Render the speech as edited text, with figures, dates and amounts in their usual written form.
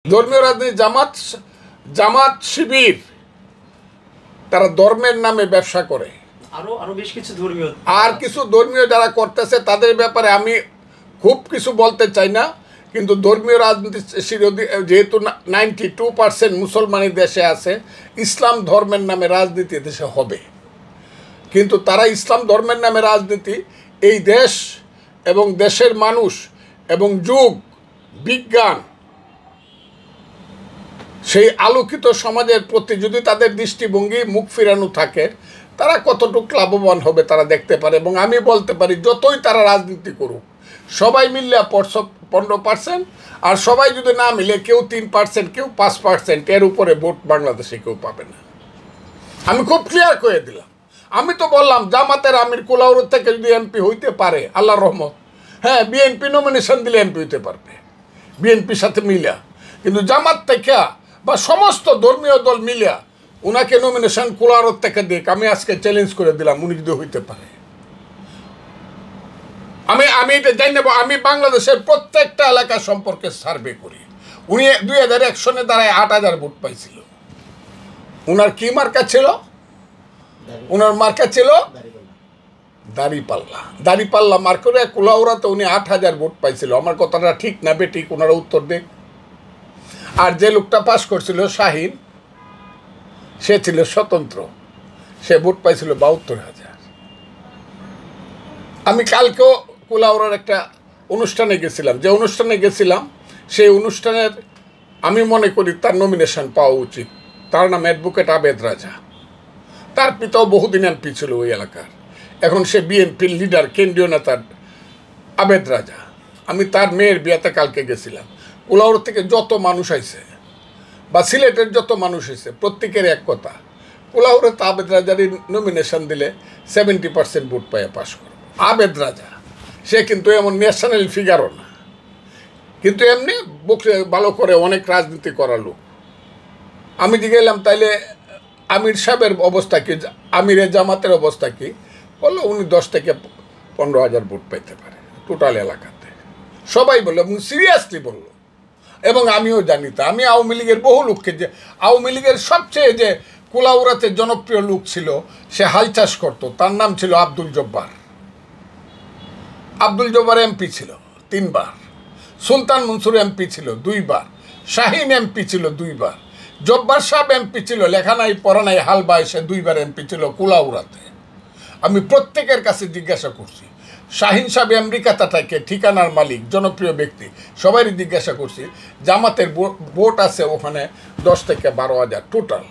ধর্মীয় রাজনীতি জামাত শিবির তারা ধর্মের নামে ব্যবসা করে। আরো বেশ কিছু ধর্মীয় আর কিছু ধর্মীয় যারা করতেছে তাদের ব্যাপারে আমি খুব কিছু বলতে চাই না, কিন্তু ধর্মীয় রাজনীতি যেহেতু 92% মুসলমানের দেশে আছে, ইসলাম ধর্মের নামে রাজনীতি দেশে হবে। কিন্তু তারা ইসলাম ধর্মের নামে রাজনীতি এই দেশ এবং দেশের মানুষ এবং যুগ বিজ্ঞান সেই আলোকিত সমাজের প্রতি যদি তাদের দৃষ্টিভঙ্গি মুখ ফিরানো থাকে, তারা কতটুকু লাভবান হবে তারা দেখতে পারে। এবং আমি বলতে পারি, যতই তারা রাজনীতি করুক, সবাই মিললে 15%, আর সবাই যদি না মিলে কেউ 3%, কেউ 5%, এর উপরে ভোট বাংলাদেশে কেউ পাবে না। আমি খুব ক্লিয়ার করে দিলাম। আমি তো বললাম জামাতের আমির কুলাউড় থেকে যদি এমপি হইতে পারে, আল্লাহর রহমত, হ্যাঁ বিএনপি নমিনেশন দিলে এমপি হইতে পারবে বিএনপির সাথে মিলিয়া। কিন্তু জামাত থেকে বা সমস্ত ধর্মীয় দল মিলিয়া ওনাকে নমিনেশন কুলাউড় থেকে দিক, আমি আজকে চ্যালেঞ্জ করে দিলাম উনি যদি হইতে পারে। আমি এটা জানি নেব। আমি বাংলাদেশের প্রত্যেকটা এলাকা সম্পর্কে সার্ভে করি। উনি 2001 সনে দাঁড়ায় 8000 ভোট পাইছিল। ওনার কি মার্কা ছিল? ওনার মার্কা ছিল দাড়িপাল্লা মার্কা। কুলাউড়াতে উনি 8000 ভোট পাইছিল। আমার কথাটা ঠিক না বেঠিক ওনারা উত্তর দেখ। আর যে লোকটা পাস করছিল শাহিন, সে ছিল স্বতন্ত্র, সে ভোট পাইছিল 72,000। আমি কালকেও কুলাউড়ার একটা অনুষ্ঠানে গেছিলাম। যে অনুষ্ঠানে গেছিলাম সেই অনুষ্ঠানের আমি মনে করি তার নমিনেশন পাওয়া উচিত। তার নাম অ্যাডভোকেট আবেদ রাজা। তার পিতাও বহুদিন এমপি ছিল ওই এলাকার। এখন সে বিএনপির লিডার, কেন্দ্রীয় নেতা আবেদ রাজা। আমি তার মেয়ের বিয়াতে কালকে গেছিলাম। কুলাউড় থেকে যত মানুষ আইছে বা সিলেটের যত মানুষ হয়েছে, প্রত্যেকের এক কথা, কুলাউড়ে তো আবেদ রাজারই নমিনেশন দিলে 70% ভোট পাইয়া পাশ করবে। আবেদ রাজা সে কিন্তু এমন ন্যাশনাল ফিগারও না, কিন্তু এমনি বকে ভালো করে অনেক রাজনীতি করার লোক। আমি গেলাম তাইলে আমির সাহেবের অবস্থা কি, আমিরের জামাতের অবস্থা কি? বললো উনি 10 থেকে 15,000 ভোট পাইতে পারে টোটাল এলাকাতে। সবাই বললো এবং সিরিয়াসলি বললো। এবং আমিও জানি তা। আমি আওয়ামী লীগের বহু লোককে, যে আওয়ামী লীগের সবচেয়ে যে কুলাউড়াতে জনপ্রিয় লোক ছিল, সে হাল চাষ করতো, তার নাম ছিল আব্দুল জব্বার। আব্দুল জব্বার এমপি ছিল 3 বার, সুলতান মনসুর এমপি ছিল 2 বার, শাহিন এমপি ছিল 2 বার, জব্বার সাহেব এমপি ছিল, লেখা নাই পড়া নাই, হাল বাইসে 2 বার এমপি ছিল কুলাউড়াতে। আমি প্রত্যেকের কাছে জিজ্ঞাসা করছি, শাহিন সাহেব আমেরিকাতে থাকে, ঠিকানার মালিক, জনপ্রিয় ব্যক্তি, সবারই জিজ্ঞাসা করছি। জামাতের ভোট আছে ওখানে 10 থেকে 12,000 টোটাল।